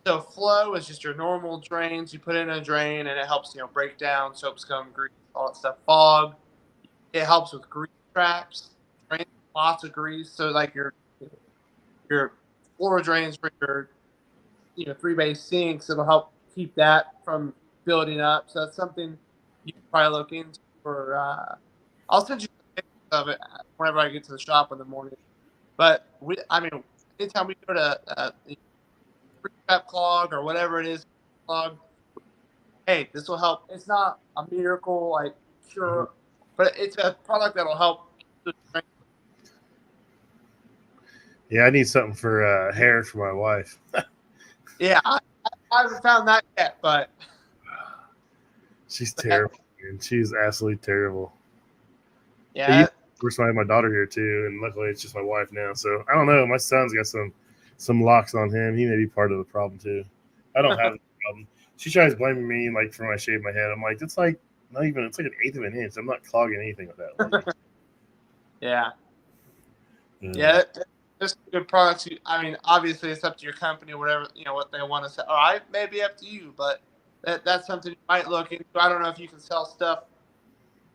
B: So flow is just your normal drains. You put in a drain, and it helps break down soap, scum, grease, all that stuff. Fog, it helps with grease traps. Drains lots of grease, so like your floor drains for your 3-bay sinks. It'll help keep that from building up. So that's something you can probably look into. I'll send you pictures of it whenever I get to the shop in the morning. But anytime we go to trap clog or whatever it is, clog, hey, this will help. It's not a miracle cure, but it's a product that'll help.
A: Yeah, I need something for hair for my wife.
B: Yeah, I haven't found that yet, but
A: she's terrible, and she's absolutely terrible.
B: Yeah.
A: First, I have my daughter here too, and luckily it's just my wife now. So I don't know. My son's got some locks on him. He may be part of the problem too. I don't have a problem. She tries blaming me for when I shave my head. I'm like, it's like not even. It's like 1/8 of an inch. I'm not clogging anything with that.
B: Yeah. There's good products. Obviously it's up to your company, whatever what they want to sell. All right, maybe up to you, but that's something you might look into. I don't know if you can sell stuff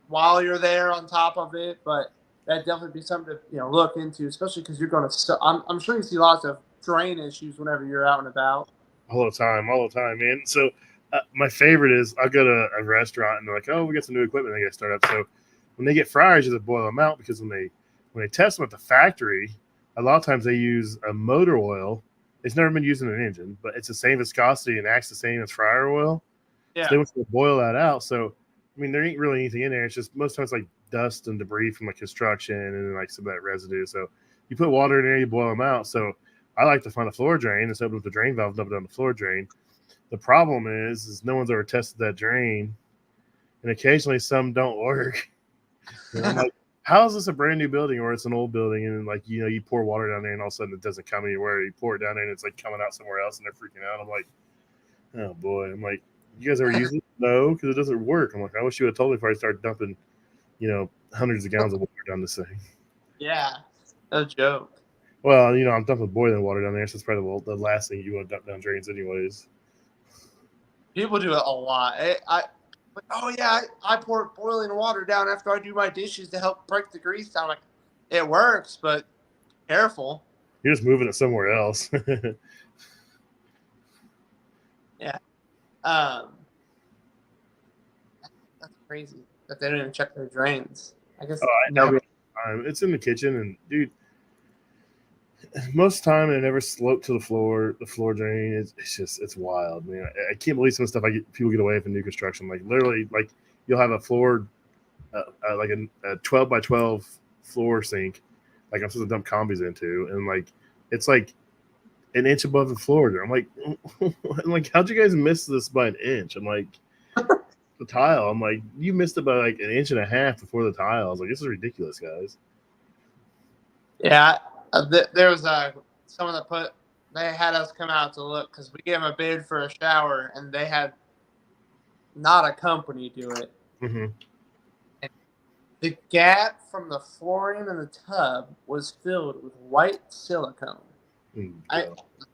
B: while you're there on top of it, but that'd definitely be something to look into, especially because you're going to. I'm sure you see lots of drain issues whenever you're out and about.
A: All the time, man. So my favorite is I'll go to a restaurant and they're like, oh, we got some new equipment they got to start up. So when they get fryers, you have to boil them out because when they test them at the factory, a lot of times they use a motor oil. It's never been used in an engine, but it's the same viscosity and acts the same as fryer oil. Yeah. So they want to boil that out. So, there ain't really anything in there. It's just most times like dust and debris from construction and then some of that residue. So you put water in there, you boil them out. So I like to find a floor drain and open up the drain valve, dump it down the floor drain. The problem is no one's ever tested that drain, and occasionally some don't work. And I'm like, how is this a brand new building or it's an old building? And you pour water down there and all of a sudden it doesn't come anywhere. You pour it down there and it's coming out somewhere else and they're freaking out. I'm like, oh boy. I'm like, you guys ever use it? No, because it doesn't work. I'm like, I wish you would have told me before I started dumping, hundreds of gallons of water down this thing.
B: Yeah, no joke.
A: Well, I'm dumping boiling water down there, so it's probably the last thing you want to dump down drains anyways.
B: People do it a lot. I pour boiling water down after I do my dishes to help break the grease down. Like, it works, but careful.
A: You're just moving it somewhere else.
B: Yeah. crazy that they don't even check their drains. I guess
A: Oh, I know.
B: nobody.
A: It's in the kitchen, and dude, most of the time it never sloped to the floor. The floor drain, it's wild, man. I can't believe some of the stuff people get away with in new construction. Like literally, like you'll have a floor, like a 12 by 12 floor sink, like I'm supposed to dump combis into, and like it's like an inch above the floor. I'm like, I'm like, how'd you guys miss this by an inch? I'm like, the tile. I'm like, you missed it by like an inch and a half before the tile. I was like, this is ridiculous, guys.
B: Yeah, there was someone that they had us come out to look because we gave them a bid for a shower and they had not a company do it.
A: Mm-hmm.
B: And the gap from the flooring in the tub was filled with white silicone. It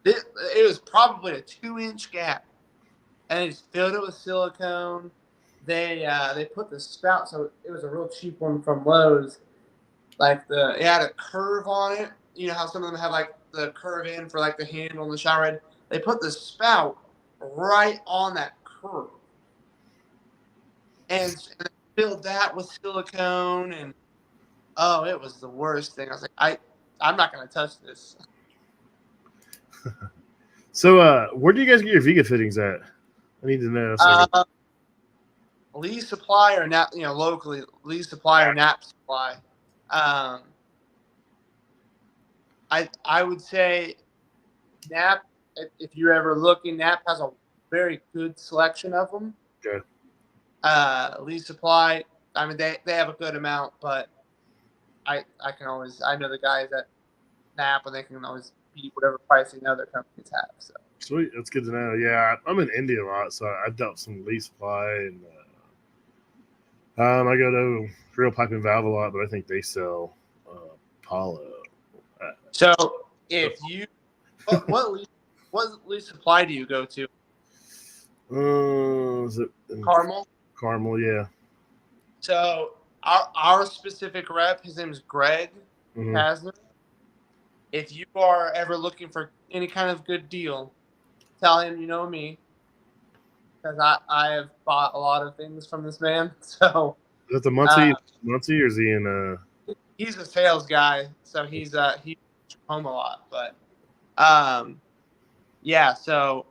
B: was probably a 2-inch gap, and they just filled it with silicone. They put the spout, so it was a real cheap one from Lowe's. Like it had a curve on it. You know how some of them have like the curve in for like the handle on the shower head. They put the spout right on that curve, and they filled that with silicone, and oh, it was the worst thing. I was like, I'm not gonna touch this.
A: So, where do you guys get your Viega fittings at? I need to know.
B: Lee Supply or Nap, locally, Lee Supply or Nap Supply. I would say Nap, if you're ever looking, Nap has a very good selection of them.
A: Okay.
B: Lee Supply, I mean, they have a good amount, but I know the guys at Nap, and they can always beat whatever pricing other companies have. So
A: sweet, that's good to know. Yeah, I'm in India a lot, so I've dealt some Lee Supply, and I go to Real Pipe and Valve a lot, but I think they sell Apollo.
B: So if you what Lee Supply do you go to?
A: Is it
B: Carmel?
A: Carmel, yeah.
B: So our specific rep, his name is Greg Kasner. If you are ever looking for any kind of good deal, tell him you know me, because I have bought a lot of things from this man. So
A: is that the Muncie, or is he in?
B: He's a sales guy, so he's home a lot. But yeah. So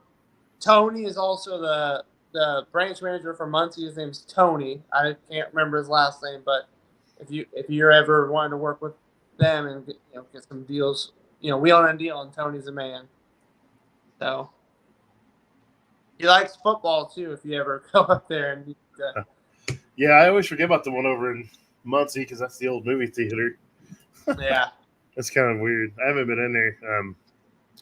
B: Tony is also the branch manager for Muncie. His name's Tony. I can't remember his last name, but if you're ever wanting to work with them and get some deals, we own a deal, and Tony's a man. So he likes football too. If you ever go up there and
A: yeah, I always forget about the one over in Muncie because that's the old movie theater.
B: Yeah,
A: that's kind of weird. I haven't been in there,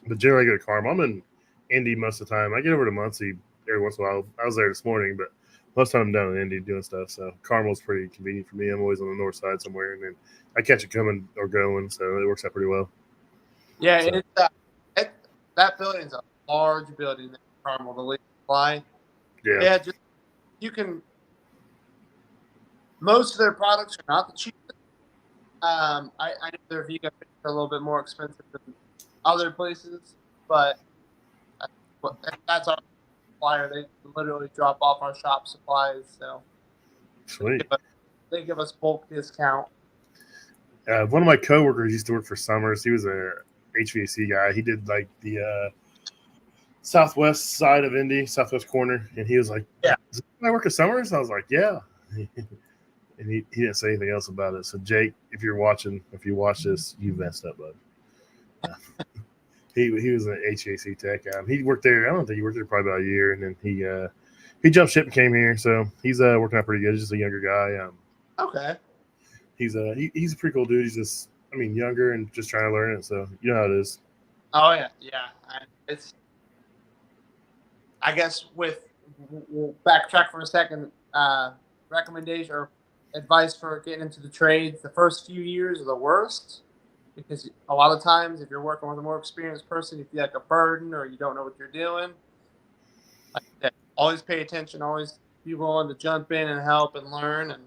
A: but generally I go to Carmel. I'm in Indy most of the time. I get over to Muncie every once in a while. I was there this morning, but most of the time I'm down in Indy doing stuff. So Carmel's pretty convenient for me. I'm always on the north side somewhere, and then I catch it coming or going, so it works out pretty well.
B: Yeah, so. That building's a large building in Carmel, the Lee Supply.
A: Yeah,
B: you can. Most of their products are not the cheapest. I know their Viega are a little bit more expensive than other places, but that's our supplier. They literally drop off our shop supplies, so
A: sweet.
B: They give us bulk discount.
A: One of my coworkers used to work for Summers. He was a HVAC guy. He did like the southwest side of Indy, southwest corner, and he was like,
B: "Yeah,
A: I work at Summers." I was like, "Yeah." And he didn't say anything else about it. So Jake, if you watch this, you messed up, bud. He was an HVAC tech. He worked there. I don't think he worked there probably about a year, and then he jumped ship and came here. So he's working out pretty good. He's just a younger guy.
B: Okay.
A: He's a pretty cool dude. He's just younger and just trying to learn it. So you know how it is.
B: Oh yeah. It's. I guess we'll backtrack for a second. Recommendation or advice for getting into the trades: the first few years are the worst, because a lot of times if you're working with a more experienced person, you feel like a burden or you don't know what you're doing. Always pay attention. Always be willing to jump in and help and learn. And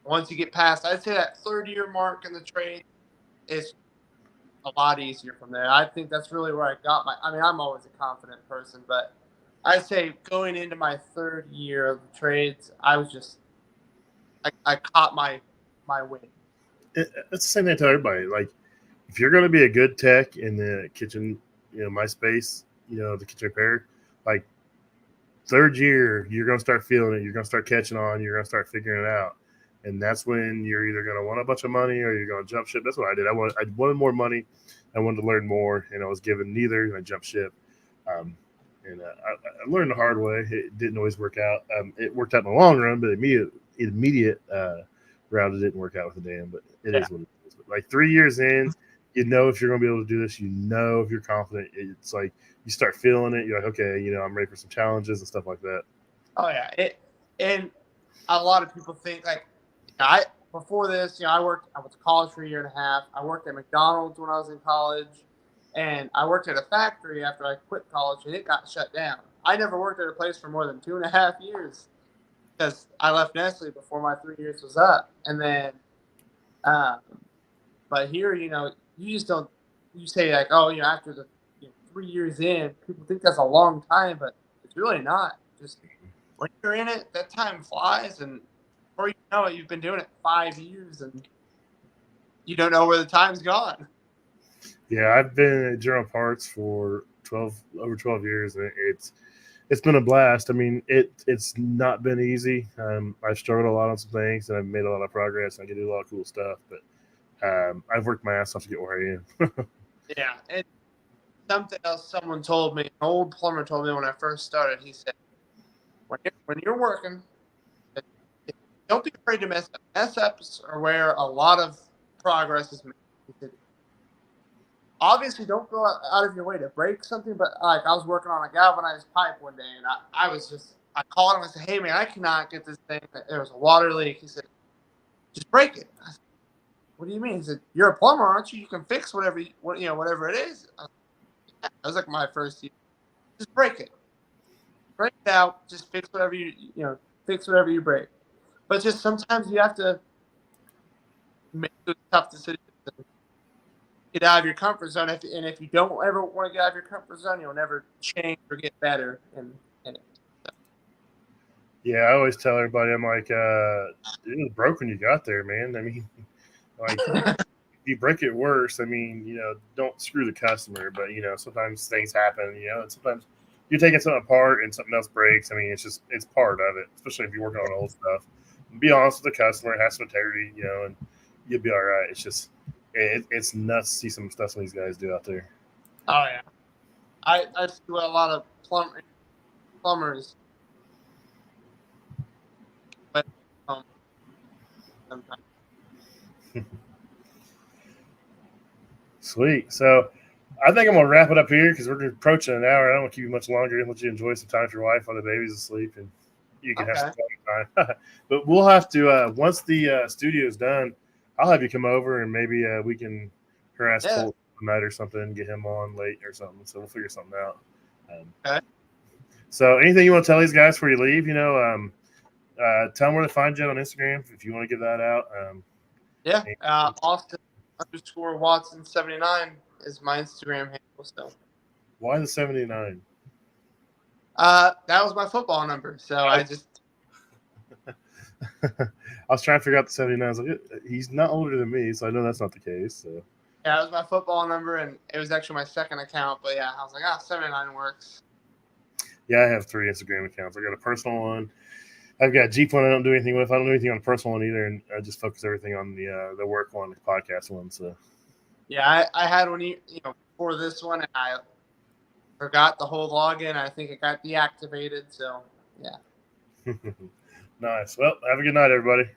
B: once you get past, I'd say that 3rd-year mark in the trade is a lot easier from there. I think that's really where I got I'm always a confident person, but I'd say going into my 3rd year of the trades, I was just I caught my win.
A: It's the same thing I tell everybody. Like, if you're going to be a good tech in the kitchen, my space, the kitchen repair, like, third year, you're going to start feeling it. You're going to start catching on. You're going to start figuring it out. And that's when you're either going to want a bunch of money or you're going to jump ship. That's what I did. I wanted more money. I wanted to learn more, and I was given neither, and I jumped ship. And I learned the hard way. It didn't always work out. It worked out in the long run, but immediate route, it didn't work out with the dam. But it is what it is. But like 3 years in, if you're going to be able to do this. If you're confident. It's like you start feeling it. You're like, okay, I'm ready for some challenges and stuff like that.
B: Oh yeah, and a lot of people think like before this, I went to college for a year and a half. I worked at McDonald's when I was in college, and I worked at a factory after I quit college, and it got shut down. I never worked at a place for more than 2.5 years because I left Nestle before my 3 years was up. And then, but here, you just don't. You say like, oh, after the 3 years in, people think that's a long time, but it's really not. Just when you're in it, that time flies, and before you know it, you've been doing it 5 years, and you don't know where the time's gone.
A: Yeah, I've been at General Parts for over 12 years, and it's been a blast. I mean, it's not been easy. I've struggled a lot on some things, and I've made a lot of progress. And I can do a lot of cool stuff, but I've worked my ass off to get where I am.
B: Yeah, and something else someone told me, an old plumber told me when I first started. He said, when you're working, don't be afraid to mess up. Mess ups are where a lot of progress is made. Obviously, don't go out of your way to break something, but like I was working on a galvanized pipe one day, and I called him and said, hey, man, I cannot get this thing. There was a water leak. He said, just break it. I said, what do you mean? He said, you're a plumber, aren't you? You can fix whatever it is. That was like my first year. Just break it. Break it out. Just fix whatever fix whatever you break. But just sometimes you have to make those tough decisions. Get out of your comfort zone. And if you don't ever want to get out of your comfort zone, you'll never change or get better in it. So.
A: Yeah, I always tell everybody, I'm like, it was broken you got there, man. I mean, like, if you break it worse, I mean, don't screw the customer, but, sometimes things happen, and sometimes you're taking something apart and something else breaks. I mean, it's part of it, especially if you're working on old stuff. Be honest with the customer, have some integrity, and you'll be all right. It's just, it's nuts to see some stuff some of these guys do out there.
B: Oh yeah, I see a lot of plumbers, but sometimes.
A: Sweet. So I think I'm gonna wrap it up here because we're approaching an hour. I don't want to keep you much longer. I'll let you enjoy some time with your wife while the baby's asleep, and you can have some time. But we'll have to once the studio's done, I'll have you come over and maybe we can harass Cole tonight or something, get him on late or something. So we'll figure something out.
B: Okay.
A: So anything you want to tell these guys before you leave? Tell them where to find you on Instagram if you want to give that out.
B: Austin _Watson 79 is my Instagram handle. So
A: why the 79?
B: That was my football number. So I just.
A: I was trying to figure out the 79. I was like, he's not older than me, so I know that's not the case. So.
B: Yeah, it was my football number, and it was actually my second account. But yeah, I was like, 79 works.
A: Yeah, I have 3 Instagram accounts. I got a personal one. I've got a Jeep one I don't do anything with. I don't do anything on the personal one either, and I just focus everything on the work one, the podcast one. So.
B: Yeah, I had one before this one, and I forgot the whole login. I think it got deactivated. So yeah.
A: Nice. Well, have a good night, everybody.